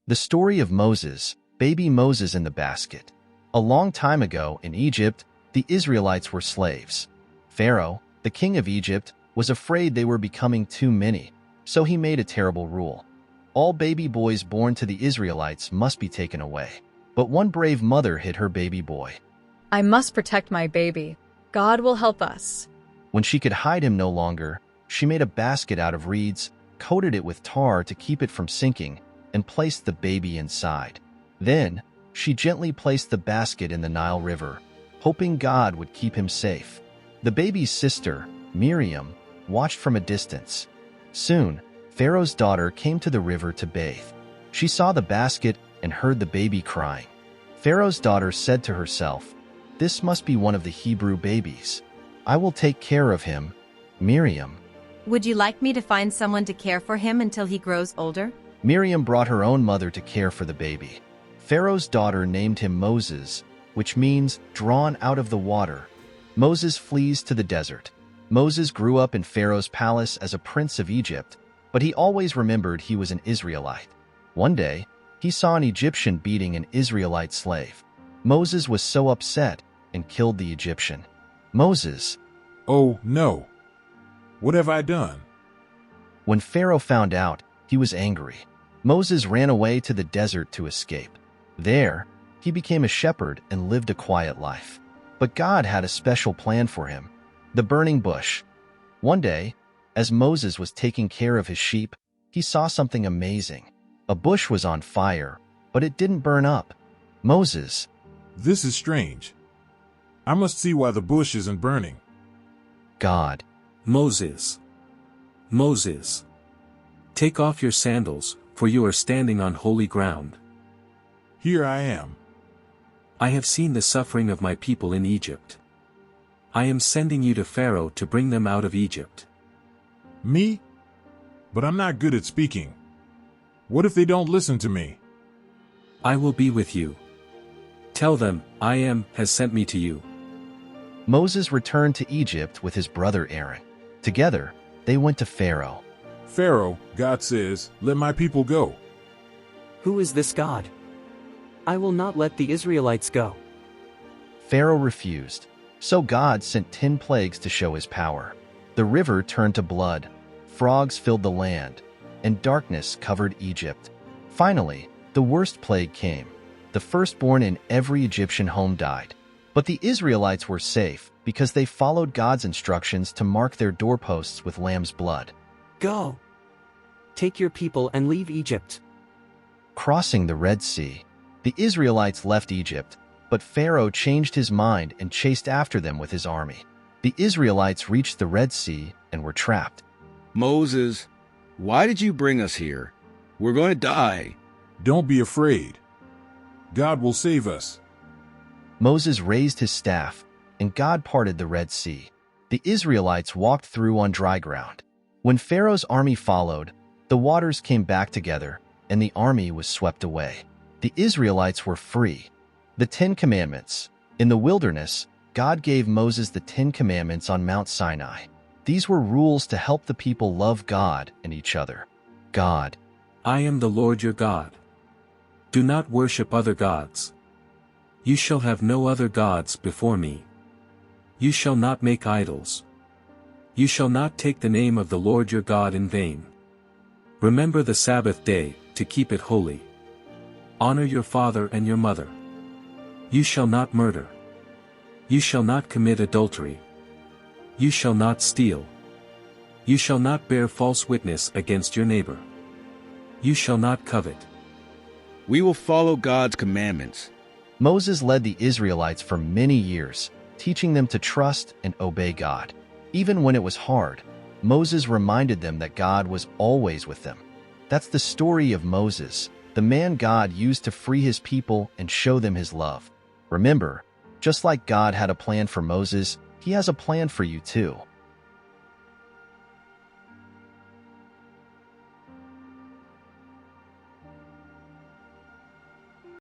The story of Moses, baby Moses in the basket. A long time ago in Egypt, the Israelites were slaves. Pharaoh, the king of Egypt, was afraid they were becoming too many, so he made a terrible rule. All baby boys born to the Israelites must be taken away. But one brave mother hid her baby boy. I must protect my baby. God will help us. When she could hide him no longer, she made a basket out of reeds, coated it with tar to keep it from sinking, and placed the baby inside. Then, she gently placed the basket in the Nile River, hoping God would keep him safe. The baby's sister, Miriam, watched from a distance. Soon, Pharaoh's daughter came to the river to bathe. She saw the basket and heard the baby crying. Pharaoh's daughter said to herself, "This must be one of the Hebrew babies. I will take care of him." Miriam. Would you like me to find someone to care for him until he grows older? Miriam brought her own mother to care for the baby. Pharaoh's daughter named him Moses, which means drawn out of the water. Moses flees to the desert. Moses grew up in Pharaoh's palace as a prince of Egypt, but he always remembered he was an Israelite. One day, he saw an Egyptian beating an Israelite slave. Moses was so upset and killed the Egyptian. Moses. Oh, no. What have I done? When Pharaoh found out, he was angry. Moses ran away to the desert to escape. There, he became a shepherd and lived a quiet life. But God had a special plan for him. The burning bush. One day, as Moses was taking care of his sheep, he saw something amazing. A bush was on fire, but it didn't burn up. Moses. This is strange. I must see why the bush isn't burning. God. Moses. Moses. Take off your sandals, for you are standing on holy ground. Here I am. I have seen the suffering of my people in Egypt. I am sending you to Pharaoh to bring them out of Egypt. Me? But I'm not good at speaking. What if they don't listen to me? I will be with you. Tell them, I am, has sent me to you. Moses returned to Egypt with his brother Aaron. Together, they went to Pharaoh. Pharaoh, God says, let my people go. Who is this God? I will not let the Israelites go. Pharaoh refused. So God sent 10 plagues to show his power. The river turned to blood, frogs filled the land, and darkness covered Egypt. Finally, the worst plague came. The firstborn in every Egyptian home died. But the Israelites were safe because they followed God's instructions to mark their doorposts with lamb's blood. Go. Take your people and leave Egypt. Crossing the Red Sea, the Israelites left Egypt, but Pharaoh changed his mind and chased after them with his army. The Israelites reached the Red Sea and were trapped. Moses, why did you bring us here? We're going to die. Don't be afraid. God will save us. Moses raised his staff, and God parted the Red Sea. The Israelites walked through on dry ground. When Pharaoh's army followed, the waters came back together, and the army was swept away. The Israelites were free. The 10 Commandments. In the wilderness, God gave Moses the 10 Commandments on Mount Sinai. These were rules to help the people love God and each other. God. I am the Lord your God. Do not worship other gods. You shall have no other gods before me. You shall not make idols. You shall not take the name of the Lord your God in vain. Remember the Sabbath day, to keep it holy. Honor your father and your mother. You shall not murder. You shall not commit adultery. You shall not steal. You shall not bear false witness against your neighbor. You shall not covet. We will follow God's commandments. Moses led the Israelites for many years, teaching them to trust and obey God. Even when it was hard, Moses reminded them that God was always with them. That's the story of Moses, the man God used to free his people and show them his love. Remember, just like God had a plan for Moses, he has a plan for you too.